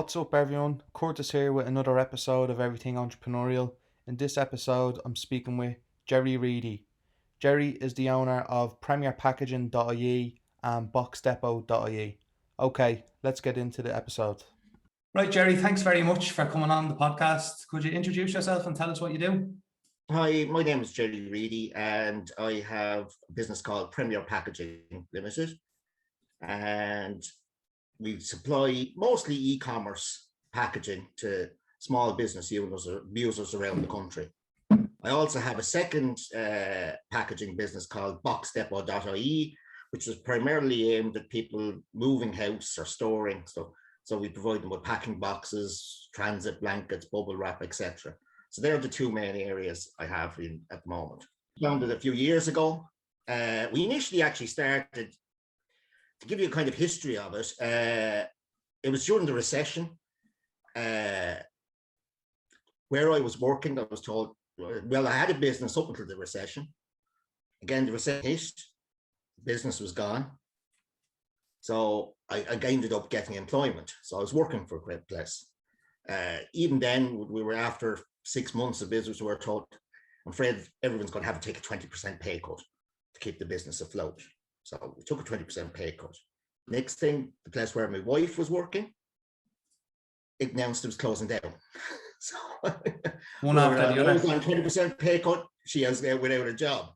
What's up, everyone? Curtis here with another episode of Everything Entrepreneurial. In this episode, I'm speaking with Jerry Reidy. Jerry is the owner of PremierPackaging.ie and BoxDepot.ie. Okay, let's get into the episode. Right, Jerry, thanks very much for coming on the podcast. Could you introduce yourself and tell us what you do? Hi, my name is Jerry Reidy, and I have a business called Premier Packaging Limited, and we supply mostly e-commerce packaging to small business users around the country. I also have a second packaging business called BoxDepot.ie, which is primarily aimed at people moving house or storing. So we provide them with packing boxes, transit blankets, bubble wrap, etc. So they're the two main areas I have at the moment. Founded a few years ago. We initially actually started, to give you a kind of history of it, it was during the recession. Where I was working, I was told, well, I had a business up until the recession. Again, the recession hit, business was gone. So I ended up getting employment. So I was working for a great place. Even then, we were after 6 months of business, we were told, I'm afraid everyone's going to have to take a 20% pay cut to keep the business afloat. So we took a 20% pay cut. Next thing, the place where my wife was working, it announced it was closing down. So One after the other. I was on 20% pay cut, she was without a job.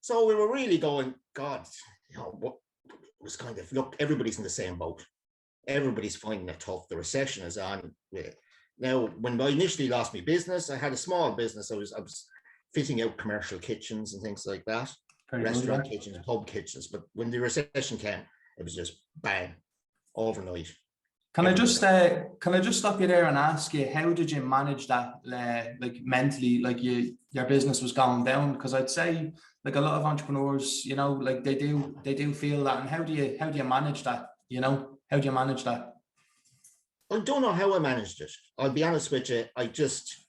So we were really going, God, what was kind of, look, everybody's in the same boat. Everybody's finding it tough. The recession is on. Now, when I initially lost my business, I had a small business. I was fitting out commercial kitchens and things like that. Restaurant kitchens, pub kitchens. But when the recession came, it was just bang, overnight. Can I just stop you there and ask you, how did you manage that, like mentally, like your business was going down? Because I'd say, like, a lot of entrepreneurs, like they do feel that. And how do you manage that? How do you manage that? I don't know how I managed it. I'll be honest with you. I just,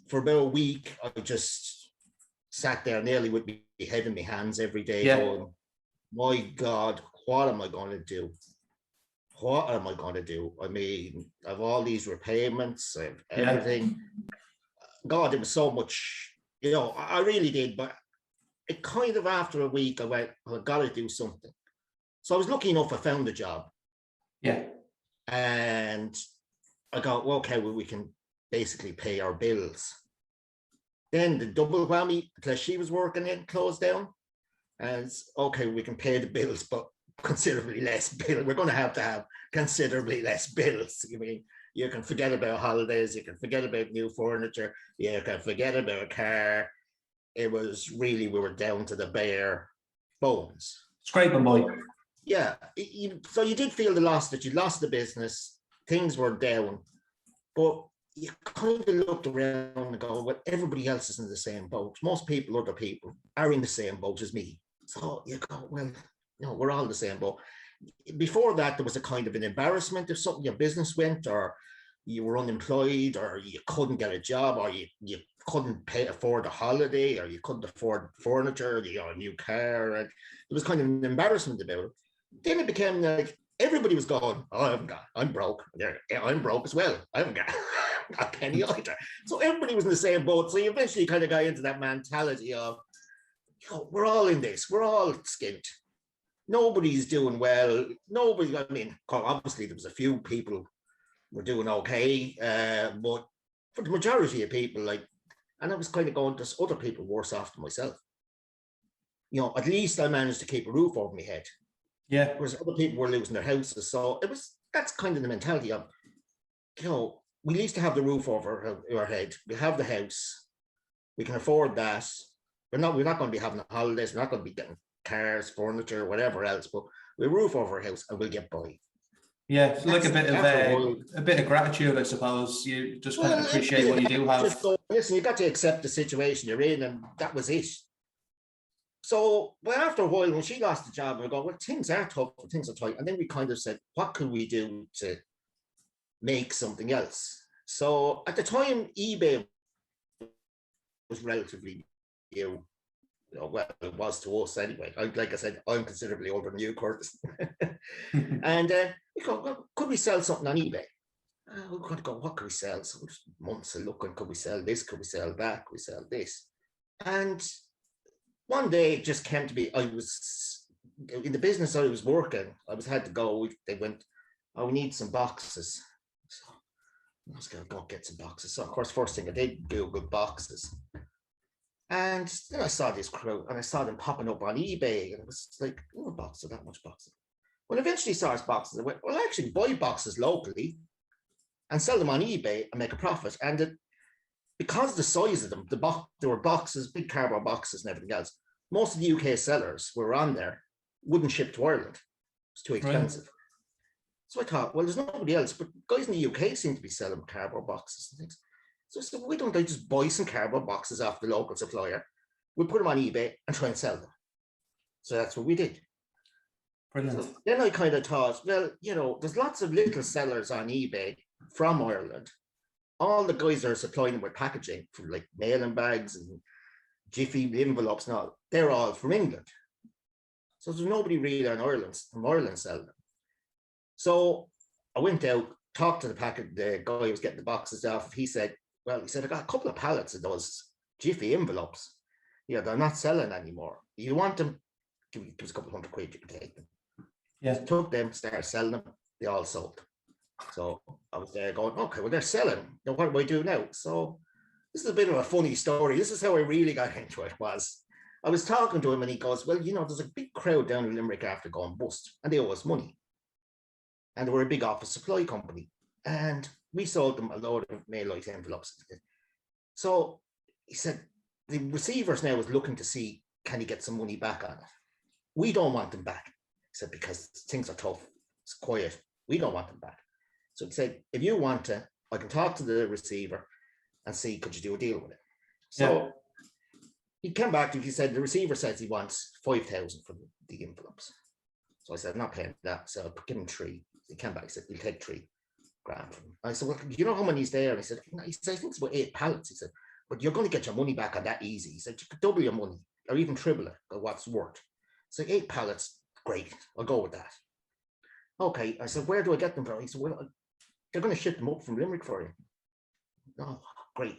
for about a week, I just sat there nearly with my head in my hands every day, going, my God, what am I going to do? What am I going to do? I mean, I've all these repayments, I've everything. God, it was so much, I really did. But it kind of, after a week, I went, I've got to do something. So I was lucky enough, I found a job. Yeah. And I got, well, okay, well, we can basically pay our bills. Then the double whammy, because she was working in, closed down. And it's, okay, we can pay the bills, but considerably less bill. We're going to have considerably less bills. I mean, you can forget about holidays, you can forget about new furniture, you can forget about a car. It was really, we were down to the bare bones. Scraping boy. Yeah, so you did feel the loss, that you lost the business, things were down, but you kind of looked around and go, well, everybody else is in the same boat. Most people, other people, are in the same boat as me. So you go, well, no, we're all in the same boat. Before that, there was a kind of an embarrassment if something, your business went, or you were unemployed, or you couldn't get a job, or you couldn't afford a holiday, or you couldn't afford furniture, a new car, and there was kind of an embarrassment about it. Then it became like everybody was going, oh, I'm broke. I'm broke as well. I haven't got a penny either. So everybody was in the same boat. So you eventually kind of got into that mentality of, we're all in this. We're all skint. Nobody's doing well. Nobody, I mean, obviously there was a few people were doing okay, but for the majority of people, and I was kind of going, there's other people worse off than myself. At least I managed to keep a roof over my head. Yeah. Whereas other people were losing their houses. So that's kind of the mentality of, we at least have the roof over our head. We have the house. We can afford that. We're not going to be having holidays. We're not going to be getting cars, furniture, whatever else, but we have a roof over our house and we'll get by. Yeah, so like a bit of gratitude, I suppose. You just kind of appreciate what you do have. Just go, listen, you got to accept the situation you're in, and that was it. So, but after a while, when she lost the job, we go, well, things are tough, things are tight. And then we kind of said, what can we do to make something else? So at the time, eBay was relatively new. well, it was to us anyway. Like I said, I'm considerably older than you, Curtis. And we go, well, could we sell something on eBay? We're going to go, what could we sell? So just months of looking, could we sell this? Could we sell that? Could we sell this? And one day it just came to me. I was in the business I was working. I was had to go. They went, oh, we need some boxes. So I was going to go get some boxes. So of course, first thing I did, Google boxes. And then I saw this crew and I saw them popping up on eBay. And it was like, oh, boxes, that much boxes. When eventually saw boxes, I went, well, I actually buy boxes locally and sell them on eBay and make a profit. And because of the size of them, there were boxes, big cardboard boxes and everything else. Most of the UK sellers were on there, wouldn't ship to Ireland. It's too expensive. Right. So I thought, well, there's nobody else, but guys in the UK seem to be selling cardboard boxes and things. So I said, why don't I just buy some cardboard boxes off the local supplier? We'll put them on eBay and try and sell them. So that's what we did. Brilliant. So then I kind of thought, well, you know, there's lots of little sellers on eBay from Ireland. All the guys that are supplying them with packaging for like mailing bags and Jiffy envelopes and all, they're all from England. So there's nobody really in Ireland, from Ireland selling them. So I went out, talked to the guy who was getting the boxes off. He said, I got a couple of pallets of those Jiffy envelopes. Yeah, they're not selling anymore. You want them? Give us a couple £100, you can take them. Yeah. So took them, started selling them. They all sold. So I was there going, okay, well, they're selling. Now, what do I do now? So this is a bit of a funny story. This is how I really got into it. I was talking to him and he goes, well, you know, there's a big crowd down in Limerick after going bust and they owe us money. And they were a big office supply company. And we sold them a load of mail-light envelopes. So he said, the receivers now is looking to see, can he get some money back on it? We don't want them back. He said, because things are tough. It's quiet. We don't want them back. So he said, if you want to, I can talk to the receiver and see, could you do a deal with it? So he came back and he said, the receiver says he wants 5,000 for the envelopes. So I said, I'm not paying that. So I give him 3. He came back, he said, we'll take 3 grand from him. I said, well, you know how many's there? And he said, I think it's about 8 pallets. He said, but you're going to get your money back on that easy. He said, you could double your money or even triple it or what's worth. So 8 pallets, great. I'll go with that. Okay. I said, where do I get them from? He said, well, they're going to ship them up from Limerick for you. Oh, great.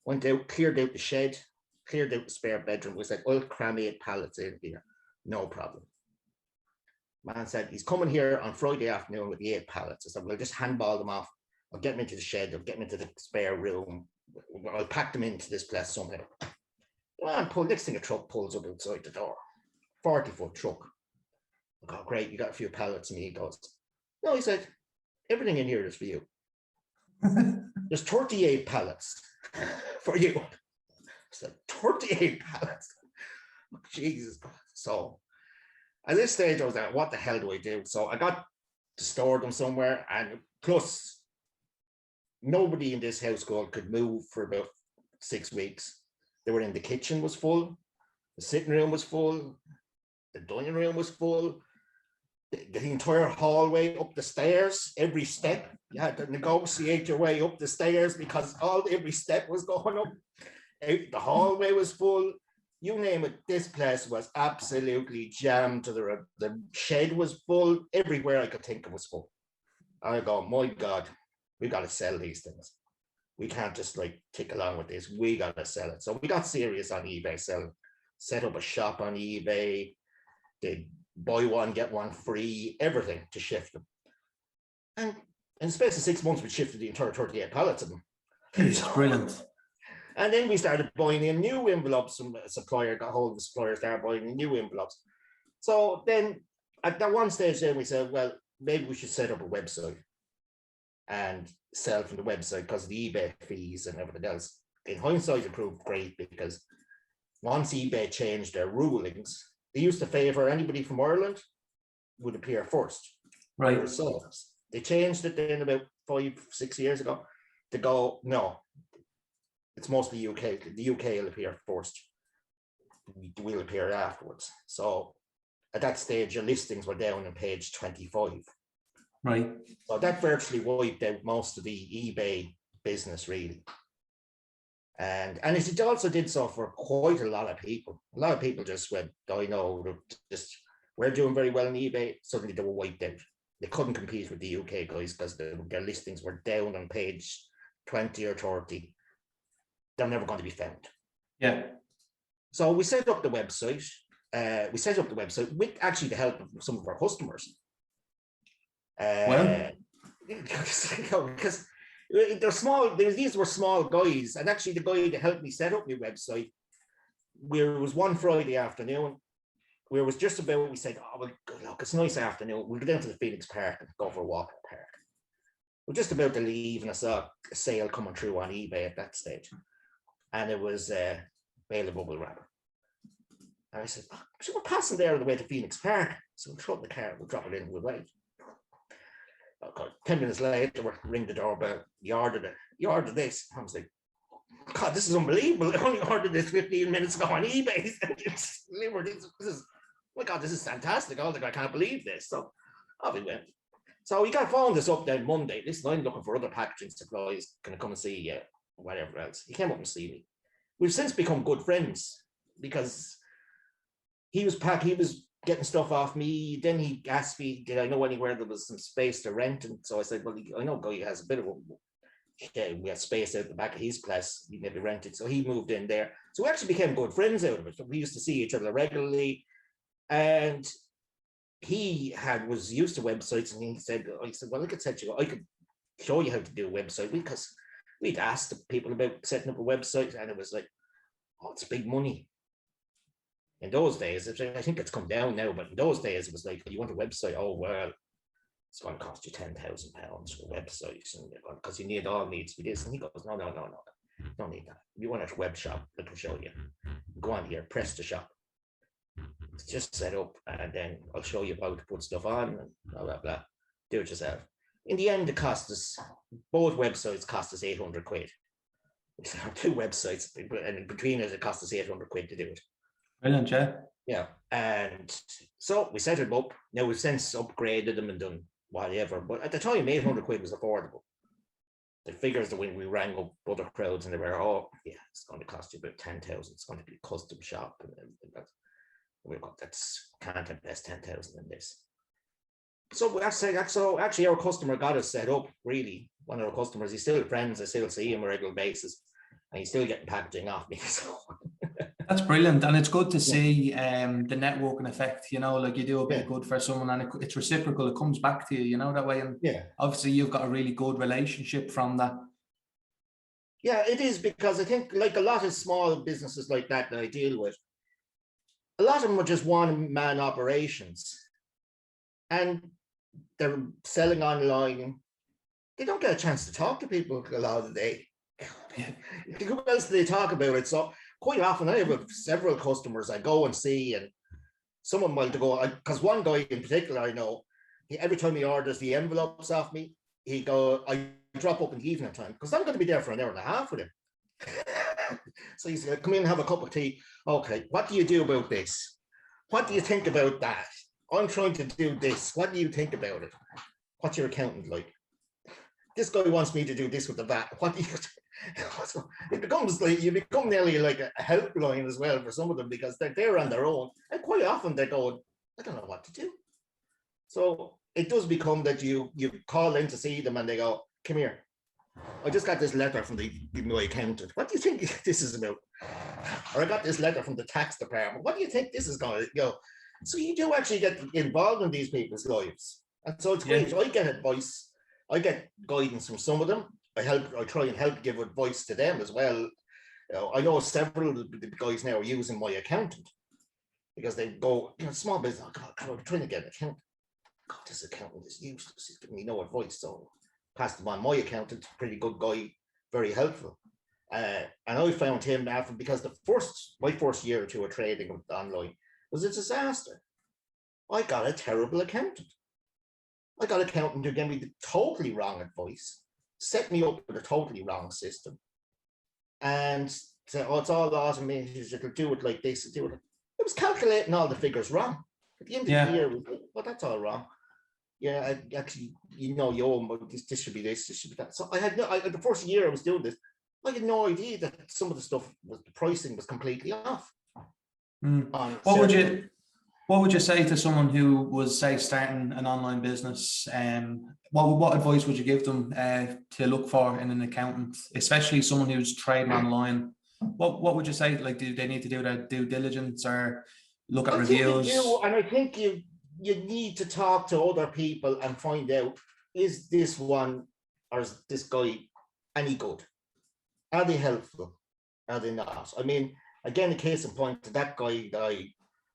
Went out, cleared out the shed, cleared out the spare bedroom. We said, I'll cram 8 pallets in here. No problem. Man said, he's coming here on Friday afternoon with the 8 pallets. I said, well, I'll just handball them off. I'll get them into the shed. I'll get them into the spare room. I'll pack them into this place somehow. Man, next thing a truck pulls up outside the door. 40-foot truck. I go, great, you got a few pallets. And he goes, no, he said, everything in here is for you. There's 38 pallets for you. I said, 38 pallets? Oh, Jesus. So at this stage, I was like, what the hell do I do? So I got to store them somewhere. And plus, nobody in this household could move for about 6 weeks. They were in the kitchen was full. The sitting room was full. The dining room was full. The entire hallway up the stairs, every step, you had to negotiate your way up the stairs because every step was going up. The hallway was full. You name it, this place was absolutely jammed to the shed was full. Everywhere I could think of was full. I go, my God, we got to sell these things. We can't just like tick along with this. We got to sell it. So we got serious on eBay selling, set up a shop on eBay. They buy one, get one free, everything to shift them. And in the space of 6 months, we shifted the entire 38 pallets of them. It's brilliant. And then we started buying in new envelopes from a supplier, got hold of the supplier, started buying in new envelopes. So then at that one stage, then we said, well, maybe we should set up a website and sell from the website because of the eBay fees and everything else. In hindsight, it proved great because once eBay changed their rulings, they used to favor anybody from Ireland would appear first. Right. So they changed it then about 5-6 years ago to go, no, it's mostly UK. The UK will appear first. We'll appear afterwards. So at that stage, your listings were down on page 25. Right. So that virtually wiped out most of the eBay business, really. And it also did so for quite a lot of people. A lot of people just went, I know, just we're doing very well on eBay. Suddenly they were wiped out. They couldn't compete with the UK guys because their listings were down on page 20 or 30. They're never going to be found. Yeah. So we set up the website. With actually the help of some of our customers. Well, Because they're small. These were small guys, and actually the guy that helped me set up my website, where it was one Friday afternoon, where it was just about, we said, oh, well, look, it's a nice afternoon. We'll go down to the Phoenix Park and go for a walk in the park. We're just about to leave, and I saw a sale coming through on eBay at that stage, and it was Bale of Bubble Wrapper. And I said, oh, so we're passing there on the way to Phoenix Park, so we'll throw it in the car, we'll drop it in, we'll wait. 10 minutes later, we ring the doorbell. You ordered this. I was like, God, this is unbelievable. I only ordered this 15 minutes ago on eBay. It's delivered. This is, oh my God, this is fantastic. I was like, I can't believe this. So off we went. So we got phoned this up then Monday. Listen, I'm looking for other packaging supplies. Can I come and see you? Whatever else. He came up and see me. We've since become good friends because he was getting stuff off me. Then he asked me, did I know anywhere there was some space to rent? And so I said, well, I know Guy has a bit of we had space out the back of his place. He maybe rented. So he moved in there. So we actually became good friends out of it. We used to see each other regularly. And he was used to websites, and I said, well, I could show you how to do a website, because we'd asked the people about setting up a website, and it was like, oh, it's big money. In those days, I think it's come down now, but in those days, it was like, you want a website? Oh, well, it's going to cost you £10,000 for a website, because you need all needs to be this. And he goes, no, don't need that. You want a web shop? I can show you. Go on here, press the shop. It's just set up, and then I'll show you how to put stuff on, and blah, blah, blah. Do it yourself. In the end, both websites cost us 800 quid. Two websites, and between it cost us 800 quid to do it. Brilliant, yeah. Yeah, and so we set it up. Now we've since upgraded them and done whatever, but at the time, 800 quid was affordable. The figures that when we rang up other crowds, and they were, oh, yeah, it's going to cost you about 10,000. It's going to be a custom shop, and that's can't invest 10,000 in this. So actually, our customer got us set up. Really, one of our customers, he's still friends. I still see him on a regular basis, and he's still getting packaging off me. So that's brilliant, and it's good to see the networking effect. Like you do a bit of good for someone, and it's reciprocal. It comes back to you, that way. And obviously, you've got a really good relationship from that. Yeah, it is, because I think, like a lot of small businesses like that I deal with, a lot of them are just one-man operations, and they're selling online. They don't get a chance to talk to people a lot of the day. Who else do they talk about it? So quite often I have several customers I go and see, and someone might go, because one guy in particular I know, every time he orders the envelopes off me, I drop up in the evening time, because I'm going to be there for an hour and a half with him. So he said, come in and have a cup of tea. Okay, what do you do about this? What do you think about that? I'm trying to do this. What do you think about it? What's your accountant like? This guy wants me to do this with the VAT. What do you think? It becomes like, you become nearly like a helpline as well for some of them, because they're there on their own, and quite often they're going, I don't know what to do. So it does become that you call in to see them, and they go, come here, I just got this letter from my accountant. What do you think this is about? Or I got this letter from the tax department. What do you think this is going to go? So you do actually get involved in these people's lives. And so it's great. I get advice. I get guidance from some of them. I try and help give advice to them as well. I know several of the guys now are using my accountant, because they go, small business, oh, God, I'm trying to get an accountant. God, this accountant is useless. He's giving me no advice. So passed him on my accountant, pretty good guy, very helpful. And I found him after, because my first year or two of trading online was a disaster. I got a terrible accountant. I got an accountant who gave me the totally wrong advice, set me up with a totally wrong system, and said, oh, it's all automated, it'll do it like this, do it. It was calculating all the figures wrong. At the end of the year, it was like, well, that's all wrong. Yeah, actually, you own, but this should be this should be that. So I had the first year I was doing this, I had no idea that some of the stuff the pricing was completely off. On What would certain, you What would you say to someone who was, say, starting an online business? What advice would you give them to look for in an accountant, especially someone who's trading online? What would you say? Like, do they need to do their due diligence or look at I think they do, reviews? and I think you need to talk to other people and find out, is this one or is this guy any good? Are they helpful? Are they not? I mean, again, a case in point to that guy that I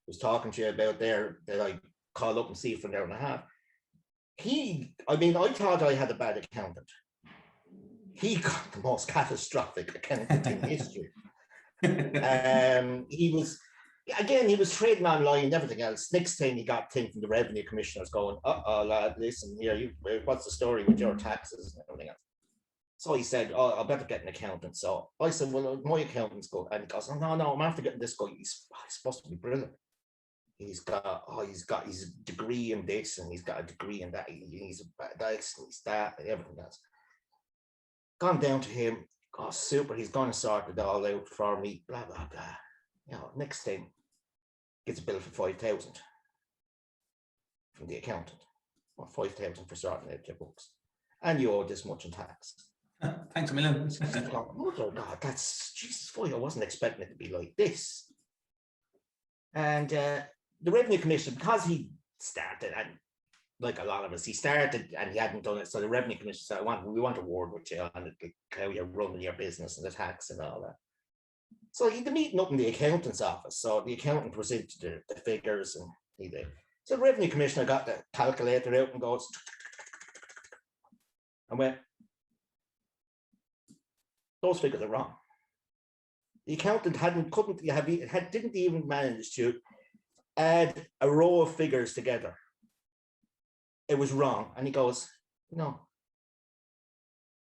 was talking to you about there, that I called up and see for an hour and a half. I thought I had a bad accountant. He got the most catastrophic accountant in history. He was trading online and everything else. Next thing he got thing from the revenue commissioners going, lad, listen here, what's the story with your taxes and everything else? So he said, I better get an accountant. So I said, well, my accountant's good. And he goes, no, I'm after getting this guy. He's supposed to be brilliant. He's got his degree in this and he's got a degree in that. He's that, and everything else. Gone down to him. Oh, super. He's going to sort it all out for me. Blah, blah, blah. Next thing, gets a bill for 5,000 from the accountant, or 5,000 for sorting out your books. And you owe this much in tax. Thanks a million. Oh God, that's Jesus. I wasn't expecting it to be like this. And the revenue commissioner, because he started, and like a lot of us, he started and he hadn't done it. So the revenue commissioner said, we want a word with you on how you're running your business and the tax and all that. So he had the meeting up in the accountant's office. So the accountant presented the figures and he did. So the revenue commissioner got the calculator out and goes, and went, those figures are wrong. The accountant didn't even manage to add a row of figures together. It was wrong. And he goes, no,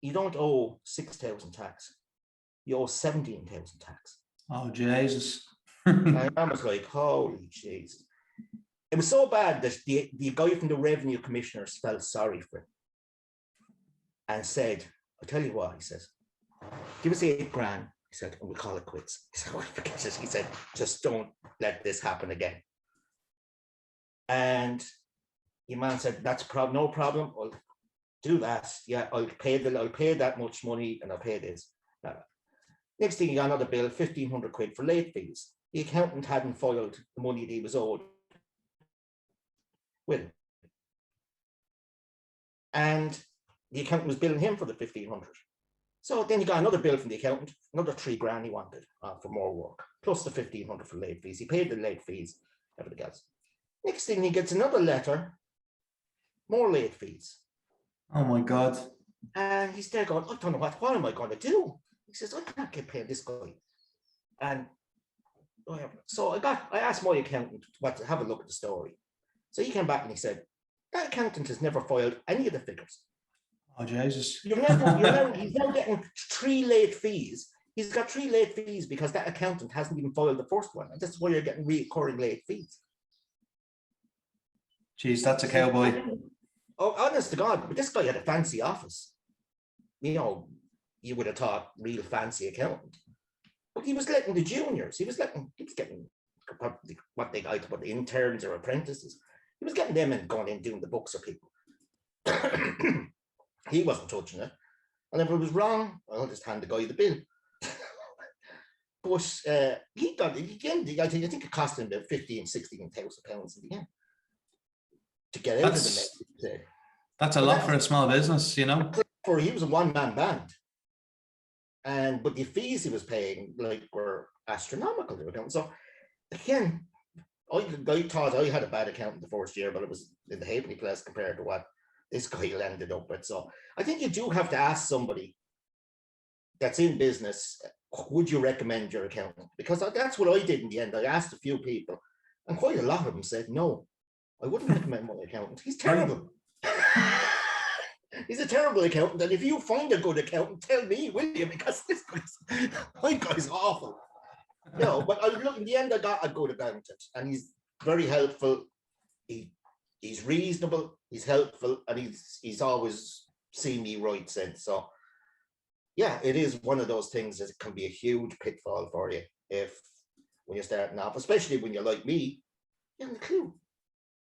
you don't owe 6,000 tax. You owe 17,000 tax. Oh, Jesus. And I was like, holy Jesus. It was so bad that the guy from the revenue commissioners felt sorry for him and said, I'll tell you what, he says, give us 8 grand. He said, and we'll call it quits. He said, forget it. He said, just don't let this happen again. And the man said, that's no problem. I'll do that. Yeah, I'll pay that much money and I'll pay this. Next thing, he got another bill, 1,500 quid for late fees. The accountant hadn't filed the money that he was owed with him. And the accountant was billing him for the 1,500. So then he got another bill from the accountant, another 3 grand he wanted for more work, plus the 1,500 for late fees. He paid the late fees, everything else. Next thing, he gets another letter, more late fees. Oh my God. And he's there going, I don't know what am I going to do? He says, I can't get paid this guy. And so I asked my accountant to have a look at the story. So he came back and he said, that accountant has never filed any of the figures. Oh, Jesus. He's now getting 3 late fees. He's got 3 late fees because that accountant hasn't even filed the first one. And that's why you're getting recurring late fees. Jeez, that's a cowboy. Oh, honest to God, but this guy had a fancy office. You would have thought real fancy accountant. But he was letting the juniors, he was getting what they like to put interns or apprentices. He was getting them and going in doing the books of people. He wasn't touching it. And if it was wrong, I'll just hand the guy the bill. But he got it again. I think it cost him about 15,000, 16,000 pounds in the end to get out of the mess. That's a lot for a small business, he was a one-man band. But the fees he was paying were astronomical. So again, I thought I had a bad accountant the first year, but it was in the halfpenny place compared to what this guy ended up with. So I think you do have to ask somebody that's in business, would you recommend your accountant? Because that's what I did in the end. I asked a few people, and quite a lot of them said, no, I wouldn't recommend my accountant. He's terrible. He's a terrible accountant. And if you find a good accountant, tell me, will you? Because my guy's awful. But in the end, I got a good accountant, and he's very helpful. He's reasonable, he's helpful, and he's always seen me right since. So yeah, it is one of those things that can be a huge pitfall for you if when you're starting off, especially when you're like me, you haven't a clue.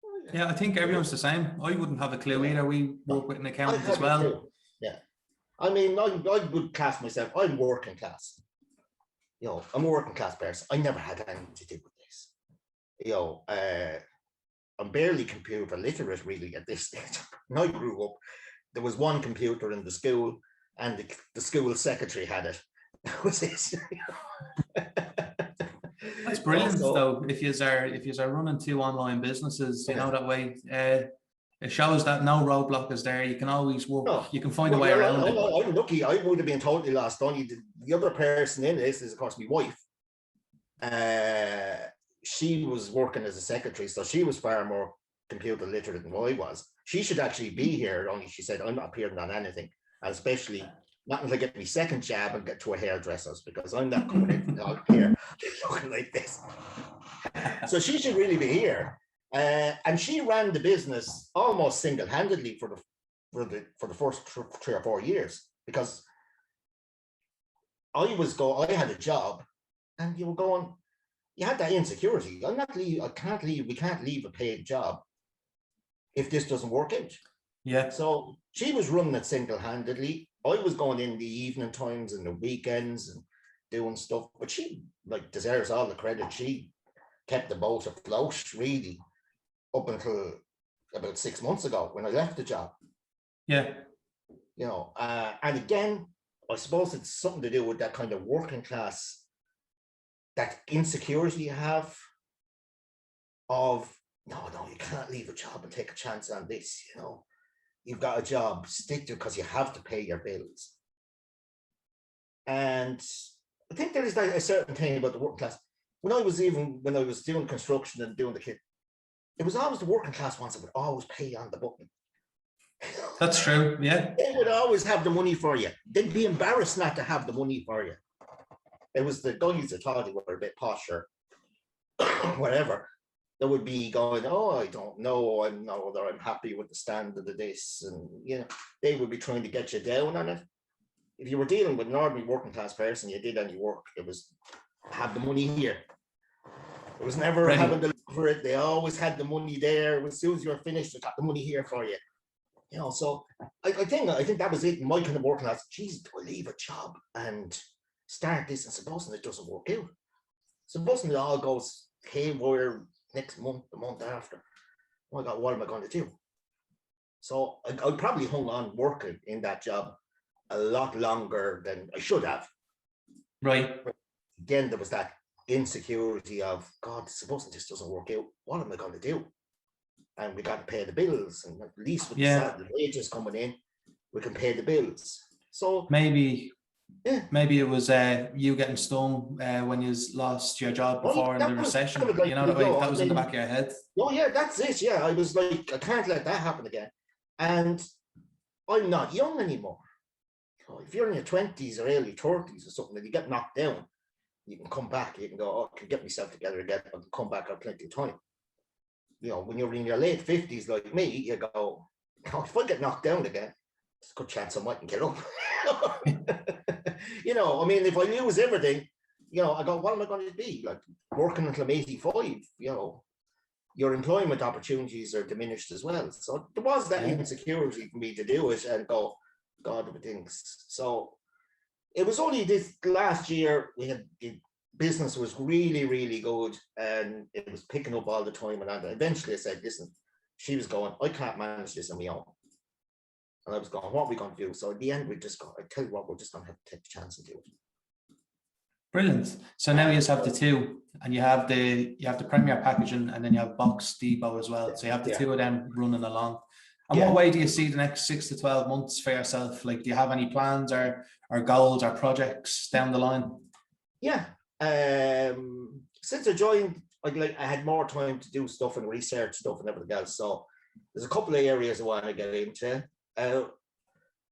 Oh, yeah. Yeah, I think You know, everyone's the same. I wouldn't have a clue yeah. either. We work No, with an I accountant as haven't a well. clue. Yeah. I mean, I would class myself, I'm working class. You know, I'm a working class person. I never had anything to do with this. You know, I'm barely computer literate really at this stage. When I grew up, there was one computer in the school and the school secretary had it. That was it. That's brilliant, Also, though. If you are running two online businesses, you yeah. know, that way, it shows that no roadblock is there. You can always work. No, You can find a way around it. I'm lucky. I would have been totally lost. Only the other person in this is, of course, my wife. She was working as a secretary, so she was far more computer literate than I was. She should actually be here, only she said, I'm not appearing on anything, and especially not until I get my second job and get to a hairdresser's, because I'm not coming in here looking like this. So she should really be here. And she ran the business almost single-handedly for the first 3 or 4 years, because I had a job, and you were going, you had that insecurity. We can't leave a paid job if this doesn't work out. Yeah. So she was running it single-handedly. I was going in the evening times and the weekends and doing stuff, but she deserves all the credit. She kept the boat afloat really up until about 6 months ago when I left the job. Yeah. You know, and again, I suppose it's something to do with that kind of working class, that insecurity you have of, no, you can't leave a job and take a chance on this, you know. You've got a job, stick to it because you have to pay your bills. And I think there is a certain thing about the working class. When I was doing construction and doing the kit, it was always the working class ones that would always pay on the button. That's true. Yeah. They would always have the money for you. They'd be embarrassed not to have the money for you. It was the guys that thought they were a bit posher, whatever. That would be going, oh, I don't know, I'm happy with the standard of this, and you know, they would be trying to get you down on it. If you were dealing with an ordinary working class person, you did any work, it was have the money here. It was never having to look for it. They always had the money there. As soon as you were finished, they got the money here for you. You know, so I think that was it. My kind of working class. Geez, do I leave a job and start this, and supposing it doesn't work out, supposing it all goes haywire next month, the month after, oh my God, what am I going to do? So I probably hung on working in that job a lot longer than I should have. Right. But again, there was that insecurity of, God, supposing this doesn't work out, what am I going to do? And we got to pay the bills, and at least with the wages coming in, we can pay the bills. So maybe it was you getting stung when you lost your job before in the recession. Kind of like, that was in the back of your head. Oh yeah, that's it. Yeah, I was like, I can't let that happen again. And I'm not young anymore. If you're in your 20s or early 30s or something, and you get knocked down, you can come back. You can go, oh, I can get myself together again. I can come back at plenty of time. You know, when you're in your late 50s like me, you go, oh, if I get knocked down again, there's a good chance I mightn't get up. You know, I mean, if I lose everything, you know, I go, what am I going to be? Like working until I'm 85, you know, your employment opportunities are diminished as well. So there was that insecurity for me to do it and go, God, everything's. So it was only this last year we had the business was really, really good, and it was picking up all the time. And eventually I said, listen, she was going, I can't manage this on my own. And I was going, what are we going to do? So at the end, we just go, I tell you what, we're just going to have to take a chance and do it. Brilliant. So now you just have the two, and you have the Premier packaging, and then you have Box Depot as well. So you have the two of them running along. And what way do you see the next 6 to 12 months for yourself? Like, do you have any plans or goals or projects down the line? Yeah. Since I joined, I had more time to do stuff and research stuff and everything else. So there's a couple of areas I want to get into.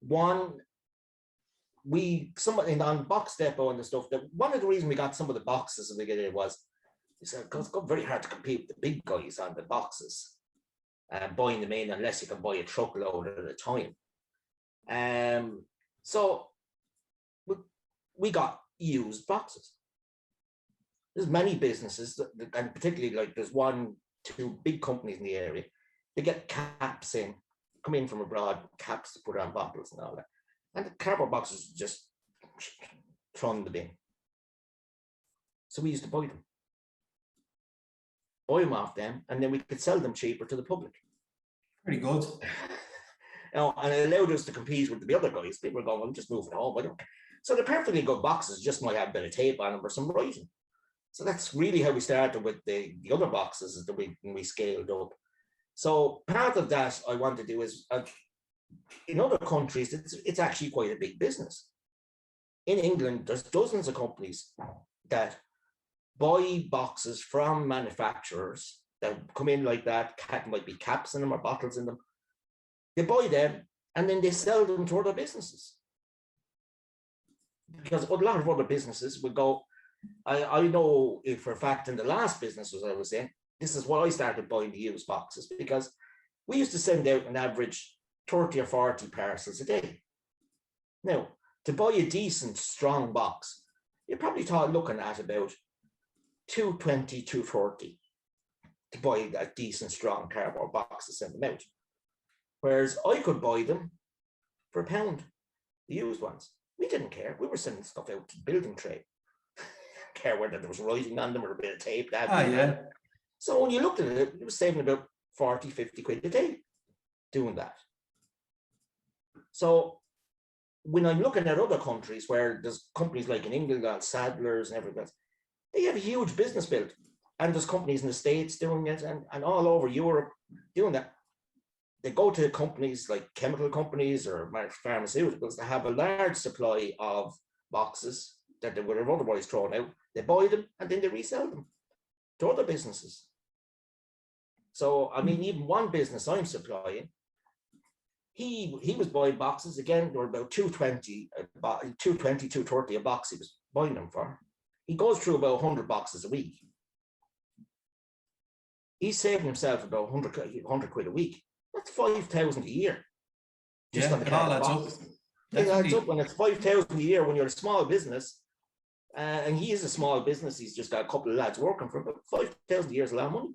One, on Box Depot and the stuff, that one of the reasons we got some of the boxes in the beginning was it's got very hard to compete with the big guys on the boxes and buying them in unless you can buy a truckload at a time. So we got used boxes. There's many businesses, and particularly like there's 2 big companies in the area. They get caps in, come in from abroad, caps to put on bottles and all that. And the cardboard boxes just thrown in the bin. So we used to buy them off them, and then we could sell them cheaper to the public. Very good. And it allowed us to compete with the other guys. People were going, well, just move it home. I don't care. So they're perfectly good boxes, just might have a bit of tape on them or some writing. So that's really how we started with the other boxes, is that we scaled up. So part of that I want to do is, in other countries, it's actually quite a big business. In England, there's dozens of companies that buy boxes from manufacturers that come in like that. Might be caps in them or bottles in them. They buy them and then they sell them to other businesses. Because a lot of other businesses would go, I know for a fact in the last businesses I was in, this is why I started buying the used boxes, because we used to send out an average 30 or 40 parcels a day. Now, to buy a decent, strong box, you're probably looking at about 220, 240 to buy a decent, strong cardboard box to send them out. Whereas I could buy them for £1, the used ones. We didn't care. We were sending stuff out to the building trade. Care whether there was writing on them or a bit of tape. Yeah. So when you looked at it, it was saving about 40, 50 quid a day doing that. So when I'm looking at other countries where there's companies like in England, Sadler's and everything else, they have a huge business built. And there's companies in the States doing it and all over Europe doing that. They go to companies like chemical companies or pharmaceuticals that have a large supply of boxes that they would have otherwise thrown out. They buy them and then they resell them to other businesses. So, I mean, even one business I'm supplying, he was buying boxes. Again, they were about 220, 230 a box he was buying them for. He goes through about 100 boxes a week. He's saving himself about 100 quid a week. That's 5,000 a year. Just it all adds up. It adds up when it's 5,000 a year when you're a small business. And he is a small business. He's just got a couple of lads working for him, but 5,000 a year is a lot of money.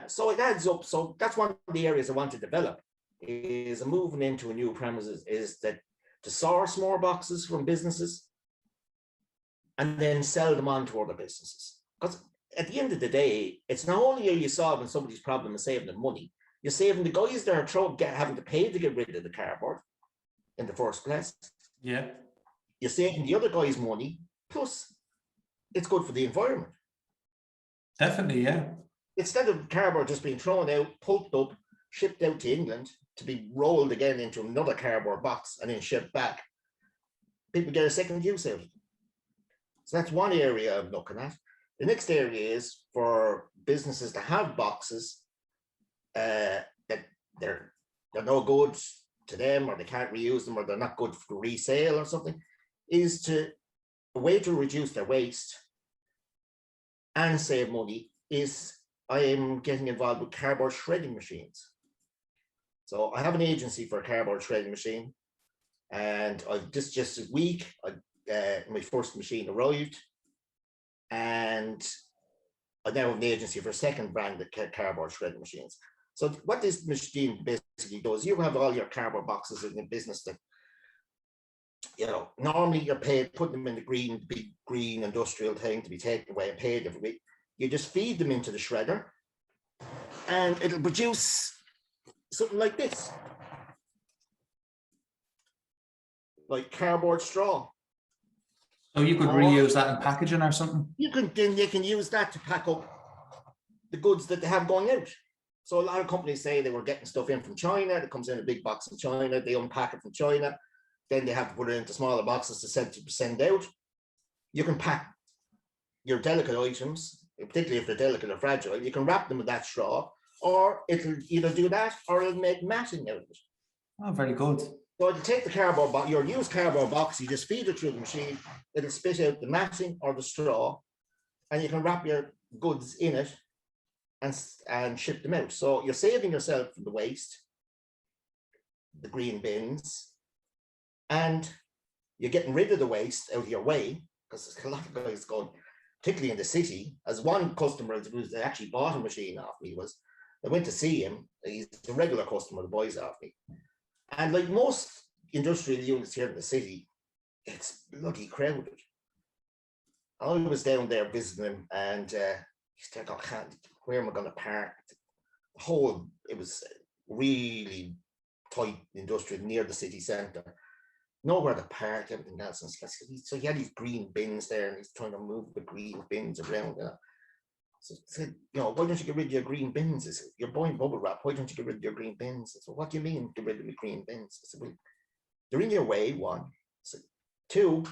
So it adds up. So that's one of the areas I want to develop, is moving into a new premises, is that to source more boxes from businesses and then sell them on to other businesses. Because at the end of the day, it's not only are you solving somebody's problem and saving them money, you're saving the guys that are having to pay to get rid of the cardboard in the first place. Yeah. You're saving the other guys money, plus it's good for the environment. Definitely, yeah. Instead of cardboard just being thrown out, pulped up, shipped out to England to be rolled again into another cardboard box and then shipped back, people get a second use out of it. So that's one area I'm looking at. The next area is for businesses to have boxes that they're no good to them, or they can't reuse them, or they're not good for resale or something, is a way to reduce their waste and save money is I am getting involved with cardboard shredding machines. So I have an agency for a cardboard shredding machine, and I've just this week, my first machine arrived, and I now have an agency for a second brand of cardboard shredding machines. So what this machine basically does, you have all your cardboard boxes in the business that, you know, normally you're paid, putting them in the big green industrial thing to be taken away and paid every week. You just feed them into the shredder and it'll produce something like this, like cardboard straw. So you could reuse that in packaging or something? You can use that to pack up the goods that they have going out. So a lot of companies say they were getting stuff in from China. It comes in a big box from China. They unpack it from China. Then they have to put it into smaller boxes to send out. You can pack your delicate items, particularly if they're delicate or fragile. You can wrap them with that straw, or it'll either do that or it'll make matting out of it. Oh, very good. So you take the cardboard box, your used cardboard box, you just feed it through the machine. It'll spit out the matting or the straw, and you can wrap your goods in it and ship them out. So you're saving yourself from the waste, the green bins, and you're getting rid of the waste out of your way, because there's a lot of guys going, particularly in the city. As one customer who's actually bought a machine off me was, I went to see him. He's a regular customer that buys off me. And like most industrial units here in the city, it's bloody crowded. I was down there visiting him, and he's like, "Oh, where am I going to park?" The whole, it was really tight industrial near the city centre. Nowhere to park, everything else. And so he had these green bins there, and he's trying to move the green bins around. So I said, why don't you get rid of your green bins? I said, you're buying bubble wrap. Why don't you get rid of your green bins? I said, what do you mean get rid of the green bins? I said, well, they're in your way, one. I said, two,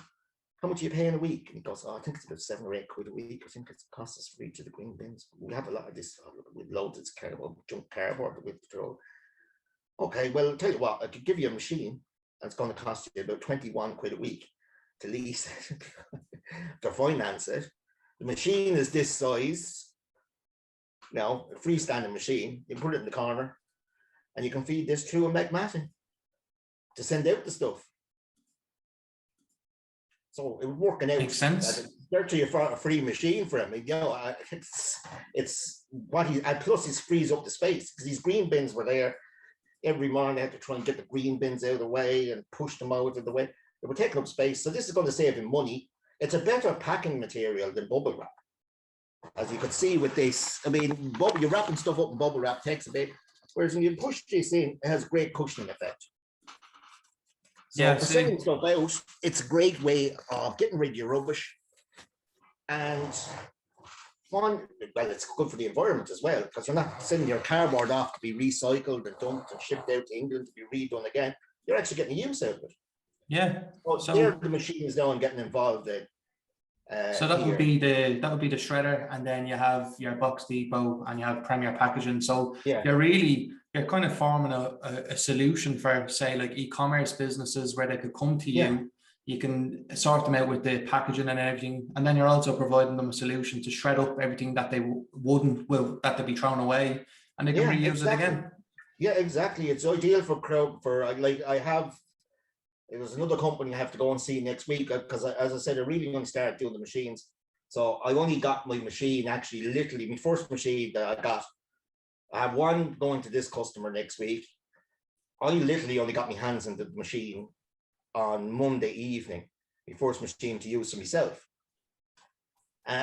how much are you paying a week? And he goes, I think it's about £7 or £8 a week. I think it costs us for each of the green bins. We have a lot of this with loads of cardboard, junk cardboard that we throw. Okay, well, I'll tell you what, I could give you a machine, and it's going to cost you about £21 a week to lease it, to finance it. The machine is this size, a freestanding machine. You put it in the corner, and you can feed this through a magmatin to send out the stuff. So it was working out. Makes sense. Certainly a free machine for him. It's what he, and plus he frees up the space, because these green bins were there. Every morning they had to try and get the green bins out of the way and push them out of the way. They were taking up space. So this is going to save him money. It's a better packing material than bubble wrap. As you can see with this, I mean, you're wrapping stuff up in bubble wrap takes a bit, whereas when you push this in, it has great cushioning effect. So for sending stuff out, it's a great way of getting rid of your rubbish. And it's good for the environment as well, because you're not sending your cardboard off to be recycled and dumped and shipped out to England to be redone again. You're actually getting use out of it. Yeah. So they're the machines now I'm getting involved in. So that would be the shredder, and then you have your box depot and you have Premier Packaging. So you're kind of forming a solution for, say, like e-commerce businesses, where they could come to you. You can sort them out with the packaging and everything, and then you're also providing them a solution to shred up everything that they that they'd be thrown away, and they can reuse it again. Yeah, exactly. It's ideal there's another company I have to go and see next week, because as I said, I really want to start doing the machines. So I only got my machine, actually, literally my first machine that I got. I have one going to this customer next week. I literally only got my hands on the machine on Monday evening, my first machine to use for myself.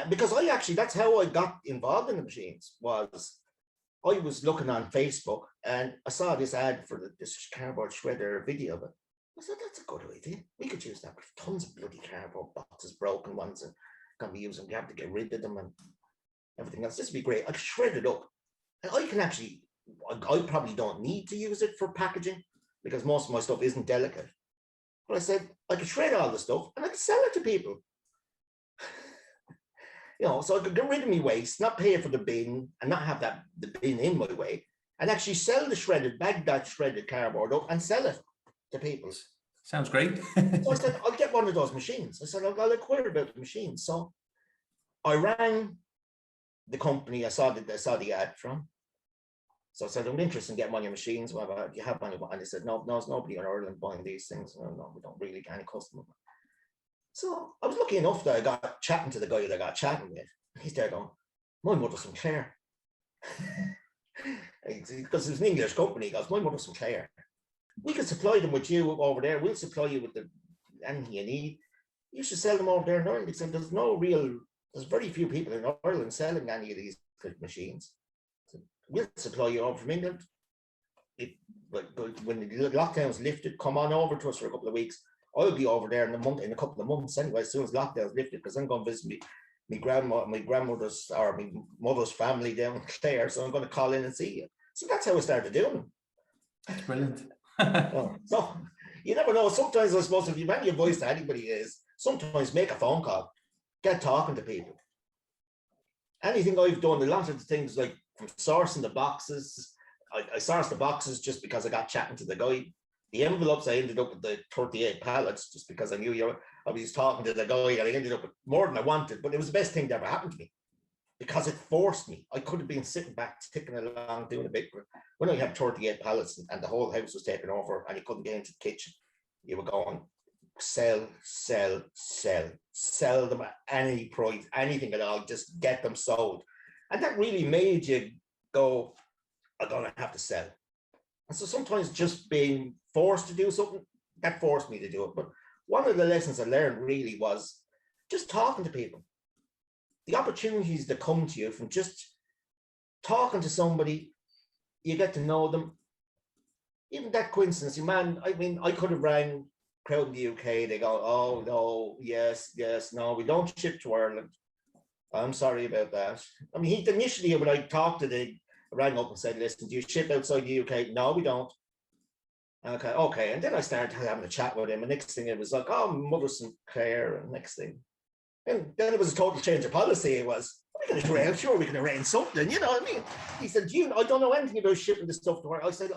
Because that's how I got involved in the machines. I was looking on Facebook and I saw this ad for this cardboard shredder video of it. I said, that's a good idea. We could use that. With tons of bloody cardboard boxes, broken ones, and can be used. We have to get rid of them and everything else. This would be great. I could shred it up. And I probably don't need to use it for packaging, because most of my stuff isn't delicate. But I said, I could shred all the stuff and I could sell it to people. So I could get rid of my waste, not pay for the bin, and not have the bin in my way, and actually sell that shredded cardboard up and sell it to people. Sounds great. So I said, I'll get one of those machines. I said, I'll inquire about the machine. So I rang the company I saw the ad from. So I said, I'm interested in getting one of your machines. Do you have one? And they said, no, there's nobody in Ireland buying these things. No, we don't really get any customer. So I was lucky enough that I got chatting to the guy that I got chatting with. He's there going, my mother's from Clare. Because it's an English company. He goes, my mother's from Clare. We can supply them with you over there. We'll supply you with anything you need. You should sell them over there in Ireland. He said, there's very few people in Ireland selling any of these machines. So we'll supply you over from England. When the lockdown's lifted, come on over to us for a couple of weeks. I'll be over there in a couple of months anyway, as soon as lockdown's lifted, because I'm going to visit my grandmother's or my mother's family down in Clare. So I'm going to call in and see you. So that's how I started doing them. That's brilliant. So you never know. Sometimes I suppose if you want your voice to anybody sometimes make a phone call, get talking to people. Anything I've done, a lot of the things like from sourcing the boxes, I sourced the boxes just because I got chatting to the guy. The envelopes, I ended up with the 38 pallets just because I knew I was talking to the guy, and I ended up with more than I wanted, but it was the best thing that ever happened to me because it forced me. I could have been sitting back, ticking along, doing a bit. When I had 38 pallets and the whole house was taken over and you couldn't get into the kitchen, you were going, sell them at any price, anything at all, just get them sold. And that really made you go, I'm gonna have to sell. And so sometimes just being forced to do something, that forced me to do it. But one of the lessons I learned really was just talking to people. The opportunities that come to you from just talking to somebody, you get to know them. Even that coincidence, man, I mean, I could have rang crowd in the UK, they go, oh no, yes, no, we don't ship to Ireland. I'm sorry about that. I mean, he initially, when I talked to the, rang up and said, listen, do you ship outside the UK? No, we don't. Okay. And then I started having a chat with him. And next thing it was like, oh, Mother Sinclair. And next thing. And then it was a total change of policy. It was, we can arrange, sure, we can arrange something, you know what I mean? He said, I don't know anything about shipping this stuff to work. I said,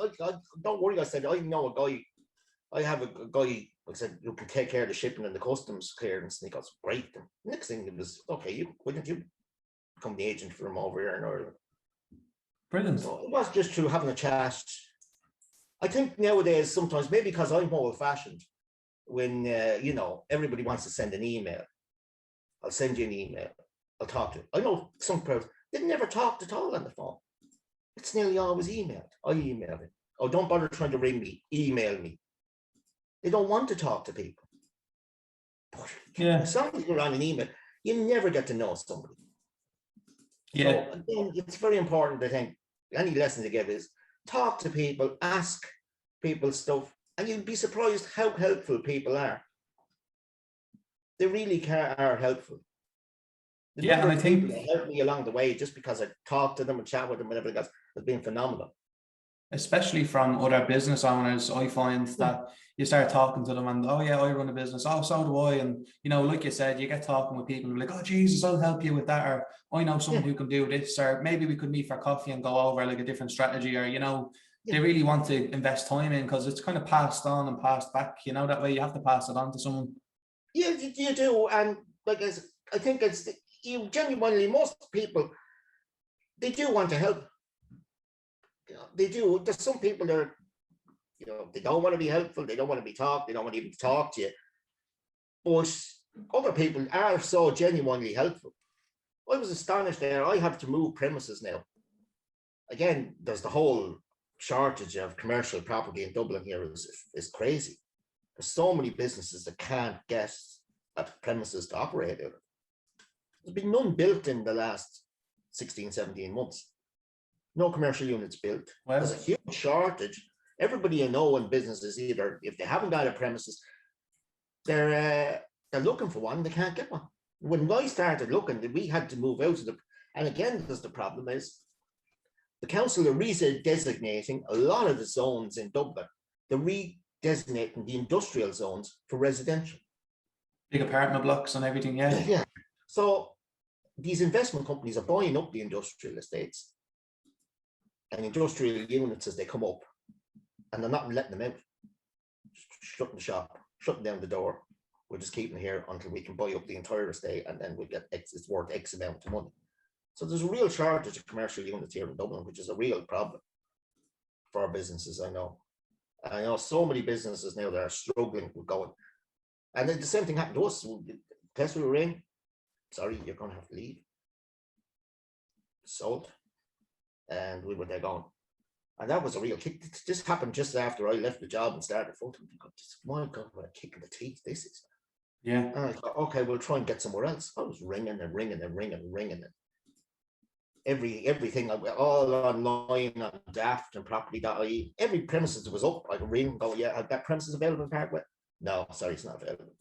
don't worry. I said, I know a guy. I have a guy, I said, who can take care of the shipping and the customs clearance. And he goes, great. And next thing it was, okay, why don't you become the agent for him over here in Ireland? Brilliant. So it was just through having a chat. I think nowadays, sometimes, maybe because I'm old fashioned, when, everybody wants to send an email, I'll send you an email. I'll talk to you. I know some people, they never talked at all on the phone. It's nearly always emailed. I email it. Oh, don't bother trying to ring me. Email me. They don't want to talk to people. But as long as you're on an email, you never get to know somebody. Yeah. So again, it's very important, I think, any lesson to give is talk to people, ask people stuff, and you'd be surprised how helpful people are. They really are helpful. The and I think people that helped me along the way, just because I talked to them and chat with them, whatever it has been phenomenal. Especially from other business owners, I find that you start talking to them and, oh yeah, I run a business. Oh, so do I. And, like you said, you get talking with people and be like, oh, Jesus, I'll help you with that. Or I know someone who can do this, or maybe we could meet for coffee and go over like a different strategy, or, they really want to invest time in, because it's kind of passed on and passed back, that way you have to pass it on to someone. Yeah, you do. And like, I think it's, you genuinely, most people, they do want to help. They do. There's some people that are, they don't want to be helpful. They don't want to be talked. They don't want to even talk to you. But other people are so genuinely helpful. I was astonished there. I have to move premises now. Again, there's the whole shortage of commercial property in Dublin here is crazy. There's so many businesses that can't get at premises to operate in. There's been none built in the last 16, 17 months. No commercial units built. Wow. There's a huge shortage. Everybody in businesses, either if they haven't got a premises, they're looking for one. They can't get one. When I started looking, we had to move out of the. And again, there's the problem is the council are redesignating a lot of the zones in Dublin. They're redesignating the industrial zones for residential. Big apartment blocks and everything, yeah. Yeah. So these investment companies are buying up the industrial estates and industrial units as they come up, and they're not letting them out. Shutting the shop, shutting down the door. We're just keeping it here until we can buy up the entire estate, and then we get it's worth X amount of money. So there's a real shortage of commercial units here in Dublin, which is a real problem for our businesses. I know so many businesses now that are struggling with going. And then the same thing happened to us. The place we were in, sorry, you're going to have to leave. Sold. And we were there going. And that was a real kick. This happened just after I left the job and started full-time. My God, what a kick in the teeth this is. Yeah. And I thought, okay, we'll try and get somewhere else. I was ringing and ringing and ringing and ringing. Everything, all online on Daft and property.ie. Every premises that was up, I could ring and go, yeah, that premises available in Parkway? No, sorry, it's not available.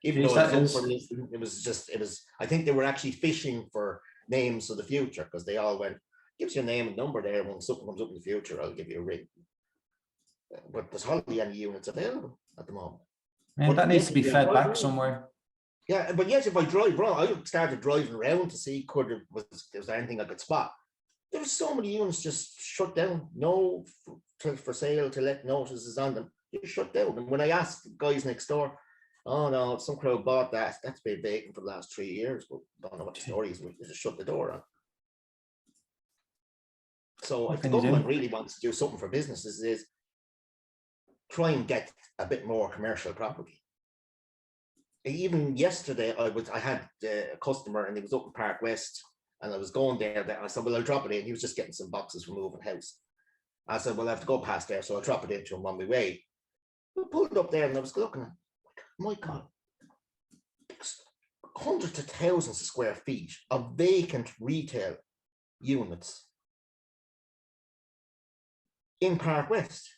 Even though it was, I think they were actually fishing for names of the future, because they all went, gives you a name and number there. When something comes up in the future, I'll give you a ring. But there's hardly any units available at the moment. Man, that needs to be fed back somewhere. Yeah, but yes, if I drive around, I started driving around to see was there anything I could spot. There were so many units just shut down, no for sale, to let notices on them, just shut down. And when I asked the guys next door, oh no, some crowd bought that. That's been vacant for the last 3 years, but I don't know what the story is. We just shut the door on. So if the government really wants to do something for businesses, is try and get a bit more commercial property. Even yesterday, I had a customer, and he was up in Park West, and I was going there. I said, well, I'll drop it in. He was just getting some boxes from moving house. I said, well, I have to go past there, so I'll drop it into him on my way. We pulled up there, and I was looking at, my God, hundreds of thousands of square feet of vacant retail units in Park West.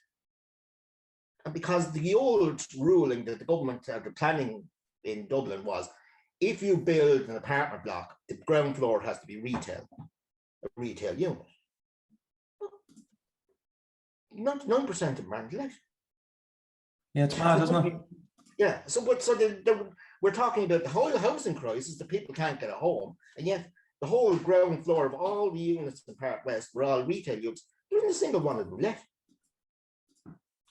And because the old ruling that the government, the planning in Dublin was, if you build an apartment block, the ground floor has to be retail, a retail unit. 99% of them aren't let. Yeah, it's mad, isn't it? Yeah, so we're talking about the whole housing crisis, that people can't get a home, and yet the whole ground floor of all the units in Park West were all retail units. There isn't a single one of them left.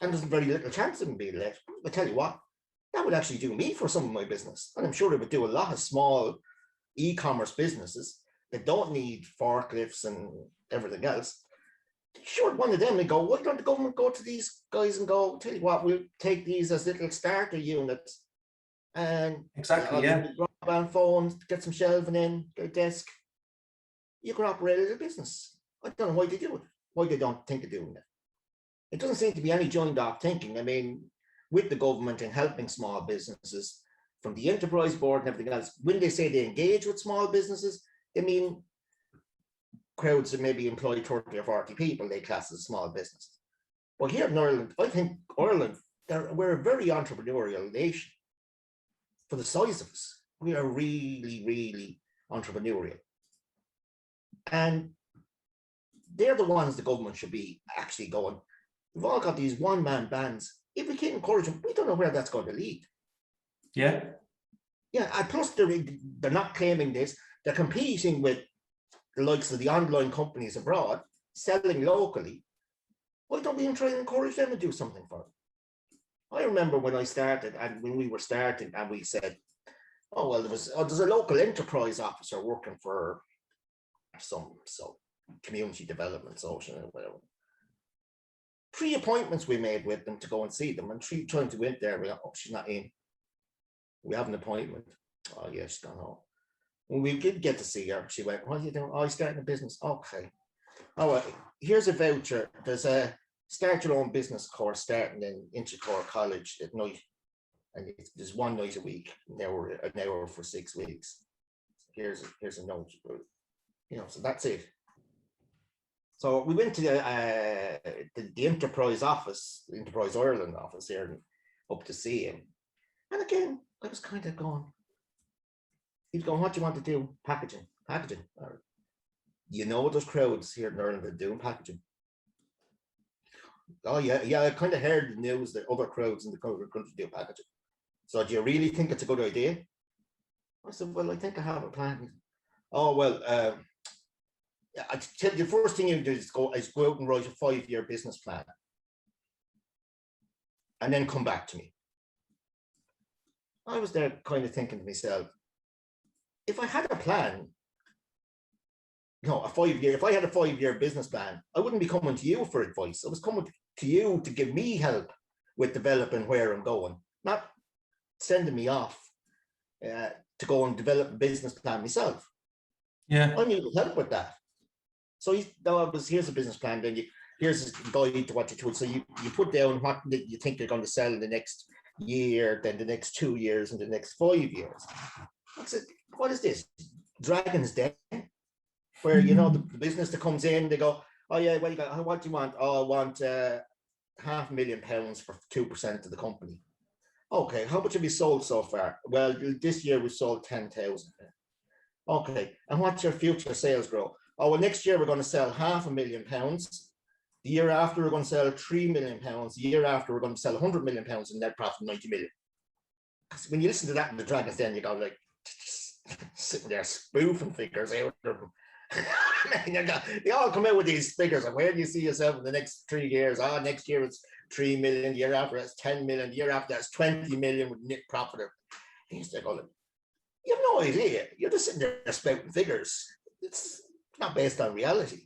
And there's very little chance of them being left. I tell you what, that would actually do me for some of my business. And I'm sure it would do a lot of small e-commerce businesses that don't need forklifts and everything else. Sure, one of them would go, why don't the government go to these guys and go, tell you what, we'll take these as little starter units, and exactly, yeah, broadband phones, get some shelving in, get a desk. You can operate a business. I don't know why they do it, why they don't think of doing it. It doesn't seem to be any joined up thinking. I mean, with the government and helping small businesses, from the enterprise board and everything else, when they say they engage with small businesses, they mean crowds that maybe employ 30 or 40 people, they class as small business. Well, here in Ireland, I think Ireland, we're a very entrepreneurial nation. For the size of us, we are really, really entrepreneurial. And they're the ones the government should be actually going, we've all got these one-man bands. If we can't encourage them, we don't know where that's going to lead. Yeah. Yeah, and plus they're not claiming this. They're competing with the likes of the online companies abroad, selling locally. Why don't we try and encourage them to do something for them? I remember when I started, and when we were starting, and we said, oh, well, there's a local enterprise officer working for some community development, social, or whatever. 3 appointments we made with them to go and see them, and 3 times we went there, we go, oh, she's not in. We have an appointment. Oh, yeah, she's gone home. When we did get to see her, she went, what are you doing? Oh, I'm starting a business. Okay. Oh, well, here's a voucher. There's a start your own business course starting in Inchicore College at night. And there's 1 night a week, an hour for 6 weeks. Here's a note. You know, so that's it. So we went to the enterprise office, the Enterprise Ireland office here, up to see him. And again, I was kind of going, he's going, what do you want to do? Packaging. Or, you know, there's crowds here in Ireland that are doing packaging. Oh, yeah, I kind of heard the news that other crowds in the country do packaging. So do you really think it's a good idea? I said, well, I think I have a plan. Oh, well, I tell you, the first thing you do is go out and write a 5-year business plan. And then come back to me. I was there kind of thinking to myself, if I had a plan, no, if I had a 5-year business plan, I wouldn't be coming to you for advice. I was coming to you to give me help with developing where I'm going, not sending me off to go and develop a business plan myself. Yeah. I need help with that. So here's a business plan, then here's a guide to what you do. So you put down what you think you're going to sell in the next year, then the next 2 years, and the next 5 years. I said, what is this? Dragon's Den? Where, you know, the business that comes in, they go, oh yeah, well, what do you want? Oh, I want £500,000 for 2% of the company. Okay, how much have you sold so far? Well, this year we sold 10,000. Okay, and what's your future sales growth? Oh, well, next year we're going to sell £500,000. The year after we're going to sell £3 million. The year after we're going to sell £100 million and net profit 90 million. When you listen to that in the Dragon's Den, you go like sitting there spoofing figures out of them. They all come out with these figures of where do you see yourself in the next 3 years? Oh, next year it's 3 million, the year after it's 10 million, the year after that's 20 million with net profit. And you go, you have no idea. You're just sitting there spouting figures. It's not based on reality.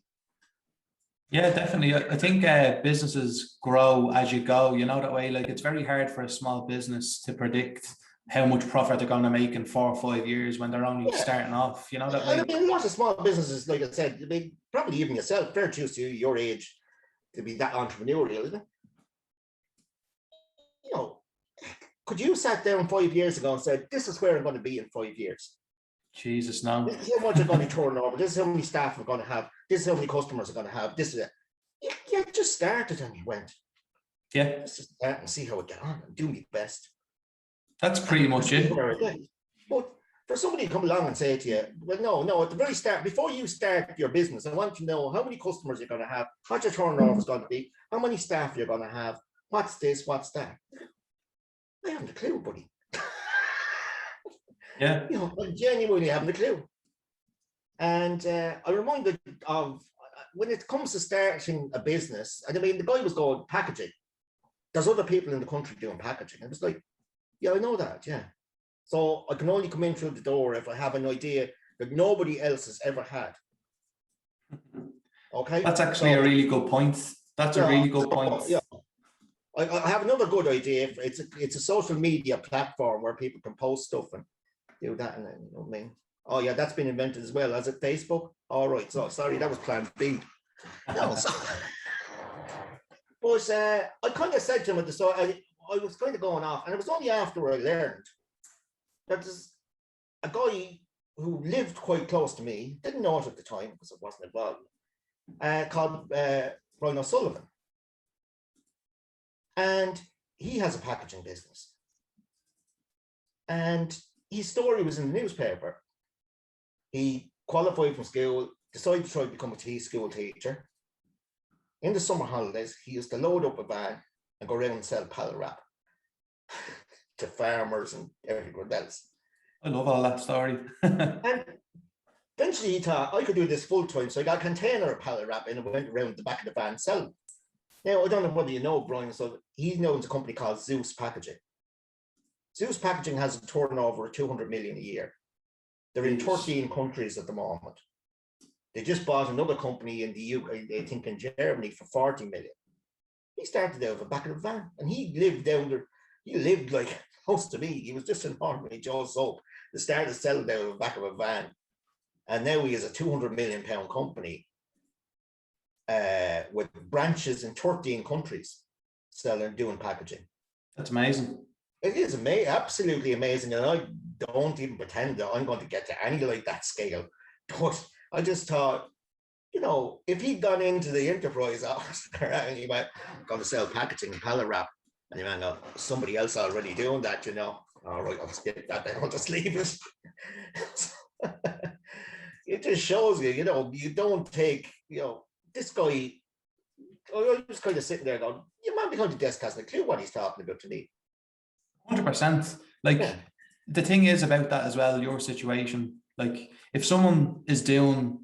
Yeah, definitely. I think businesses grow as you go, you know, that way. Like, it's very hard for a small business to predict how much profit they're going to make in 4 or 5 years when they're only Yeah. starting off, you know, that And I way. mean, lots of small businesses, like I said, I mean, probably even yourself, fair choose to your age to be that entrepreneurial, isn't it? You know, could you sat down 5 years ago and said, this is where I'm going to be in 5 years? Jesus, no. This is how much I'm going to turn over. This is how many staff I'm going to have. This is how many customers I'm going to have. This is it. You just started and you went, Yeah, let's just start and see how it get on and do my best. that's pretty much it. But for somebody to come along and say to you, well, no, at the very start, before you start your business, I want to know how many customers you're going to have, what your turnover is going to be, how many staff you're going to have, what's this, what's that. I haven't a clue, buddy. Yeah. You know, I genuinely haven't a clue. And I'm reminded of when it comes to starting a business, and I mean, the guy was going packaging. There's other people in the country doing packaging. And it was like, yeah, I know that, yeah. So I can only come in through the door if I have an idea that nobody else has ever had. Okay. That's actually a really good point. That's a really good point. Yeah. I have another good idea. It's a social media platform where people can post stuff and do that. And you know what I mean? Oh yeah, that's been invented as well. As it Facebook? All right. So sorry, that was plan B. No, so, but I kind of said to him at the start, I was kind of going off, and it was only after I learned that there's a guy who lived quite close to me, didn't know it at the time because it wasn't involved, called Brian O'Sullivan. And he has a packaging business. And his story was in the newspaper. He qualified from school, decided to try to become a school teacher. In the summer holidays, he used to load up a van and go around and sell pallet wrap to farmers and everyone else. I love all that story. And eventually he thought, I could do this full time. So I got a container of pallet wrap and I went around the back of the van selling. Now, I don't know whether you know Brian, so he owns a company called Zeus Packaging. Zeus Packaging has a turnover of 200 million a year. They're in 13 countries at the moment. They just bought another company in the UK, I think in Germany, for 40 million. He started out of the back of the van and he lived down there. He lived like close to me. He was just an ordinary Joe Soap. They started selling out of the back of a van. And now he is a 200 million pound company with branches in 13 countries selling, doing packaging. That's amazing. It is amazing, absolutely amazing. And I don't even pretend that I'm going to get to any like that scale. But I just thought, you know, if he'd gone into the enterprise office and he went, I'm going to sell packaging and pallet wrap, and he went, no, somebody else already doing that, you know. All right, I'll skip that, then I'll just leave it. It just shows you, you know, you don't take, you know, this guy, I was kind of sitting there going, your man behind the desk hasn't a clue what he's talking about to me. 100%. Like, yeah. The thing is about that as well, your situation, like if someone is doing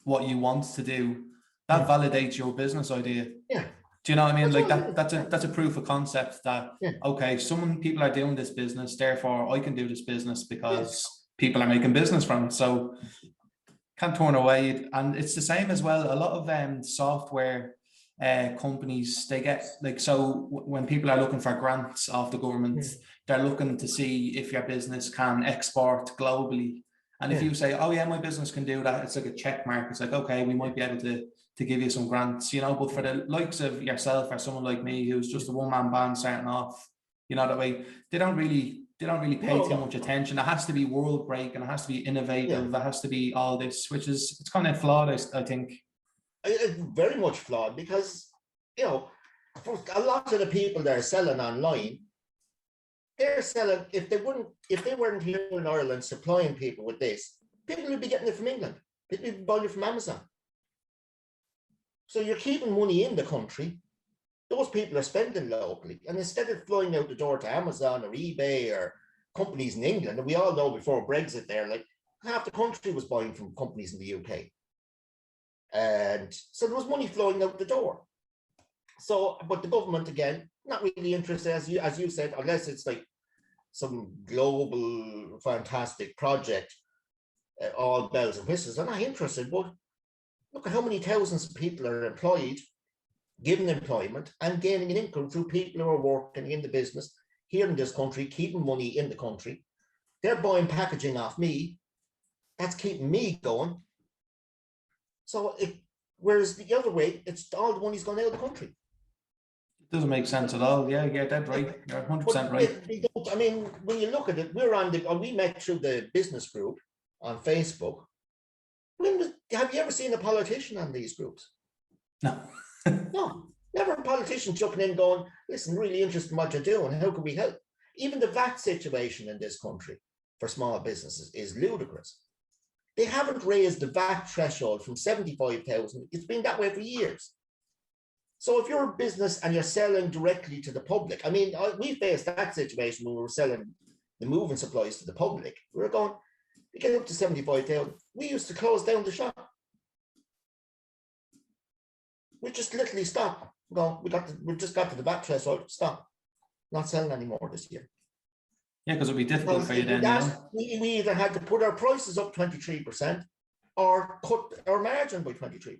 what you want to do, that validates your business idea. Yeah. Do you know what I mean? Like that's a proof of concept that, okay, people are doing this business, therefore I can do this business because people are making business from it. So can't turn away. And it's the same as well. A lot of software companies, they get like, so when people are looking for grants off the government, they're looking to see if your business can export globally. And if you say, oh yeah, my business can do that, it's like a check mark. It's like, okay, we might be able to give you some grants, you know. But for the likes of yourself or someone like me who's just a one-man band starting off, you know, that way, they don't really pay too much attention. It has to be world breaking, it has to be innovative, it has to be all this, which is, it's kind of flawed, I think. It's very much flawed because, you know, for a lot of the people that are selling online, they're selling, if they weren't here in Ireland supplying people with this, people would be getting it from England. People would be buying it from Amazon. So you're keeping money in the country. Those people are spending locally. And instead of flying out the door to Amazon or eBay or companies in England, and we all know before Brexit there, like half the country was buying from companies in the UK. And so there was money flowing out the door. So, but the government, again, not really interested, as you said, unless it's like some global fantastic project, all bells and whistles. They're not interested, but Look at how many thousands of people are employed, given employment and gaining an income through people who are working in the business here in this country, keeping money in the country. They're buying packaging off me. That's keeping me going. So whereas the other way, it's all the money's gone out of the country. It doesn't make sense at all. Yeah, that's right. You're 100% right. I mean, when you look at it, we met through the business group on Facebook. Have you ever seen a politician on these groups? No. No, never a politician jumping in going, listen, really interested in what you're doing. How can we help? Even the VAT situation in this country for small businesses is ludicrous. They haven't raised the VAT threshold from 75,000. It's been that way for years. So if you're a business and you're selling directly to the public, I mean, we faced that situation when we were selling the moving supplies to the public. We were going, we get up to 75,000. We used to close down the shop. We just literally stopped. We just got to the VAT threshold. Stop. Not selling anymore this year. Yeah, because it'd be difficult for you then. We either had to put our prices up 23% or cut our margin by 23%.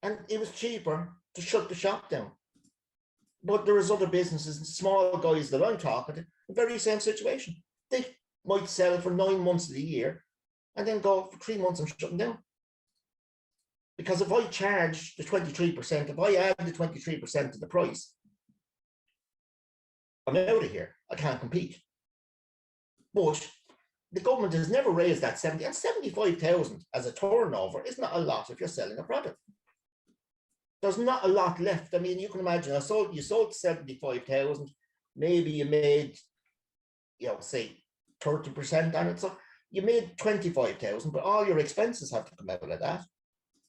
And it was cheaper to shut the shop down. But there is other businesses, small guys that I'm talking to, the very same situation. They might sell for 9 months of the year and then go for 3 months and shut them down. Because if I charge the 23%, if I add the 23% to the price, I'm out of here. I can't compete. But the government has never raised that 70 and 75,000 as a turnover is not a lot if you're selling a product. There's not a lot left. I mean, you can imagine you sold 75,000, maybe you made, say 30% on it. So you made 25,000, but all your expenses have to come out of that.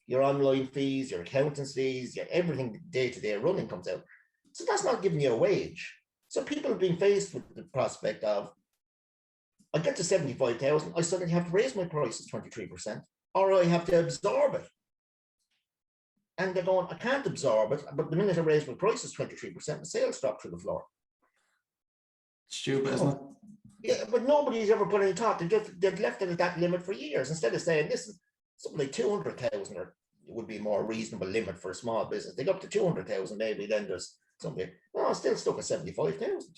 Your online fees, your accountant's fees, everything day-to-day running comes out. So that's not giving you a wage. So people have been faced with the prospect of, I get to 75,000, I suddenly have to raise my prices 23%, or I have to absorb it. And they're going, I can't absorb it, but the minute I raise my prices 23%, the sales drop through the floor. Stupid, isn't it? Yeah, but nobody's ever put any thought. They've left it at that limit for years. Instead of saying, listen, something like 200,000 or it would be a more reasonable limit for a small business. They go up to 200,000, maybe then there's something. No, I'm still stuck at 75,000.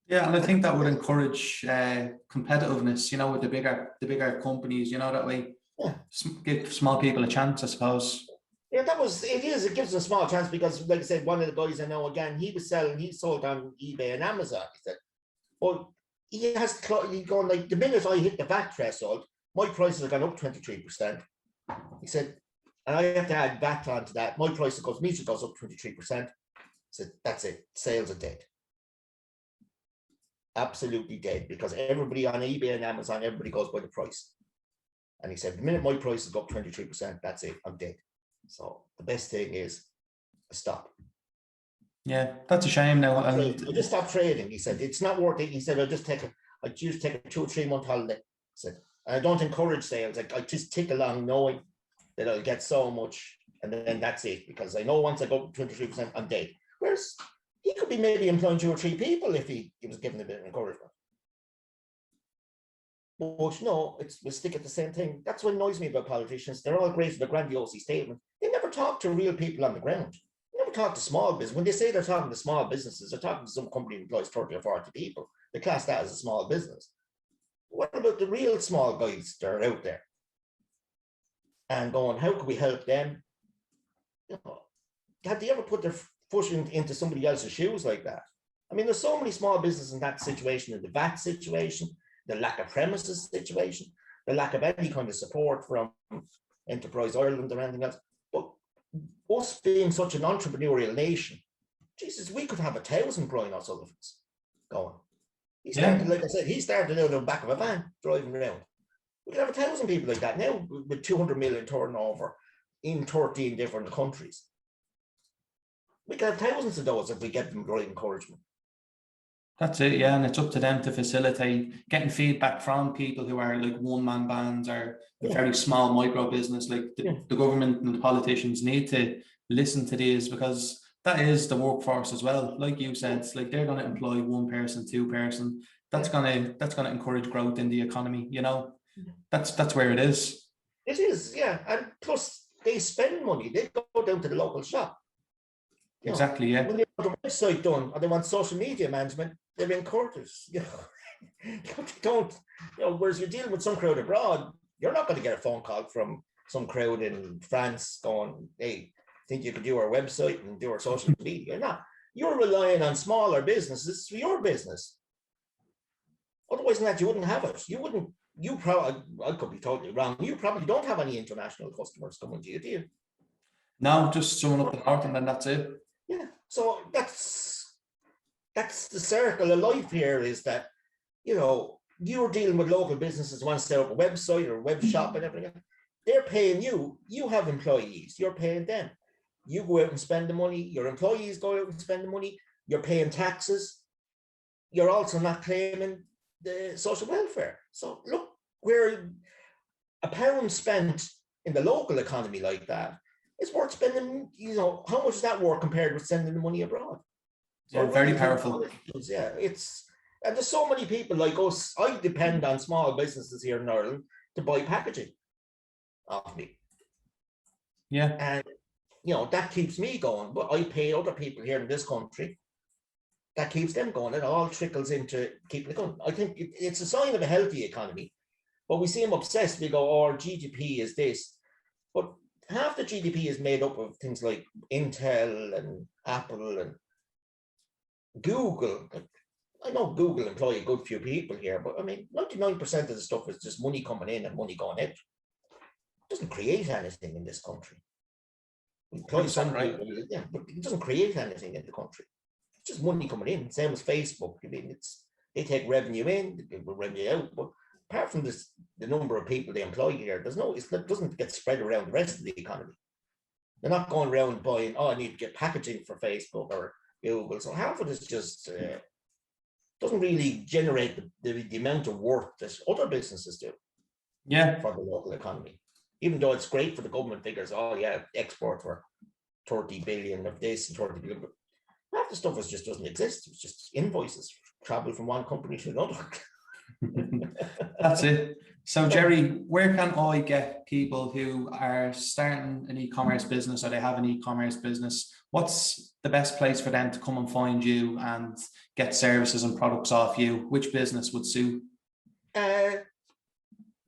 Yeah, and I think that would encourage competitiveness, with the bigger companies, that way. Yeah. Give small people a chance, I suppose. Yeah, it gives them a small chance because, like I said, one of the guys I know, again, he sold on eBay and Amazon. He said, well, he's going like, the minute I hit the VAT threshold, my prices have gone up 23%. He said, and I have to add VAT onto that. My price goes up 23%. So that's it. Sales are dead. Absolutely dead because everybody on eBay and Amazon, everybody goes by the price. And he said, the minute my prices go up 23%, that's it. I'm dead. So the best thing is stop. Yeah, that's a shame now. I just stopped trading. He said, it's not worth it. He said, I choose to take a 2 or 3 month holiday. He said, and I don't encourage sales. I just tick along knowing that I'll get so much and then that's it. Because I know once I go up 23%, I'm dead. Whereas he could be maybe employing 2 or 3 people if he was given a bit of encouragement. But no, we'll stick at the same thing. That's what annoys me about politicians. They're all great for the grandiose statement. They never talk to real people on the ground. They never talk to small business. When they say they're talking to small businesses, they're talking to some company that employs 30 or 40 people. They class that as a small business. What about the real small guys that are out there? And going, how can we help them? Have they ever put their foot into somebody else's shoes like that? I mean, there's so many small businesses in that situation, in the VAT situation, the lack of premises situation, the lack of any kind of support from Enterprise Ireland or anything else. But us being such an entrepreneurial nation, Jesus, we could have 1,000 Brian O'Sullivans going. Like I said, he started out on the back of a van driving around. We could have 1,000 people like that now with 200 million turnover in 13 different countries. We could have thousands of those if we get them the right encouragement. That's it, yeah, and it's up to them to facilitate getting feedback from people who are like one-man bands or a very small micro business. Like the government and the politicians need to listen to these because that is the workforce as well. Like you said, it's like they're going to employ 1 person, 2 person. That's going to encourage growth in the economy. That's where it is. It is, yeah. And plus, they spend money. They go down to the local shop. Exactly, yeah. When they want a website done or they want social media management, they're in quarters. They don't. Whereas you're dealing with some crowd abroad, you're not going to get a phone call from some crowd in France going, "Hey, think you could do our website and do our social media?" You're not. You're relying on smaller businesses for your business. Otherwise than that, you wouldn't have it. You probably, I could be totally wrong. You probably don't have any international customers coming to you, do you? No, just someone up the north, and then that's it. Yeah. So that's the circle of life here, is that, you're dealing with local businesses, want to set up a website or a web shop and everything. They're paying you. You have employees. You're paying them. You go out and spend the money. Your employees go out and spend the money. You're paying taxes. You're also not claiming the social welfare. So look, where a pound spent in the local economy like that is worth spending, how much is that worth compared with sending the money abroad? So Yeah, very powerful. Yeah, and there's so many people like us. I depend on small businesses here in Ireland to buy packaging off me. Yeah. And that keeps me going. But I pay other people here in this country. That keeps them going. It all trickles into keeping it going. I think it's a sign of a healthy economy. But we seem obsessed. We go, "Oh, our GDP is this." But half the GDP is made up of things like Intel and Apple and Google. I know Google employ a good few people here, but I mean, 99% of the stuff is just money coming in and money going out. It doesn't create anything in this country. Employ some people, yeah, but it doesn't create anything in the country. It's just money coming in. Same as Facebook. I mean, they take revenue in, they take revenue out. But apart from this, the number of people they employ here, it doesn't get spread around the rest of the economy. They're not going around buying, "Oh, I need to get packaging for Facebook or Google." So half of it is just doesn't really generate the amount of work that other businesses do. Yeah. For the local economy. Even though it's great for the government figures, "Oh yeah, exports were 30 billion of this and 30 billion." But half the stuff just doesn't exist. It's just invoices travel from one company to another. That's it. So Jerry, where can I get people who are starting an e-commerce business, or they have an e-commerce business? What's the best place for them to come and find you and get services and products off you? Which business would suit?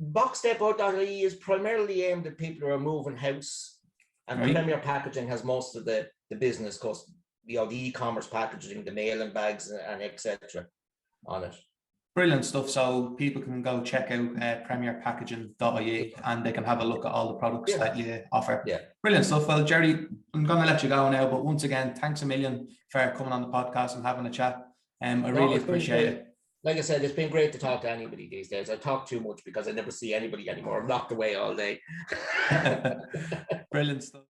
Boxdepot.ie is primarily aimed at people who are moving house, and Right. Premier Packaging has most of the business cost, the e-commerce packaging, the mailing bags and etc. on it. Brilliant stuff. So people can go check out premierpackaging.ie and they can have a look at all the products that you offer. Yeah. Brilliant stuff. Well, Jerry, I'm going to let you go now, but once again, thanks a million for coming on the podcast and having a chat. I really appreciate it. Like I said, it's been great to talk to anybody these days. I talk too much because I never see anybody anymore. I'm locked away all day. Brilliant stuff.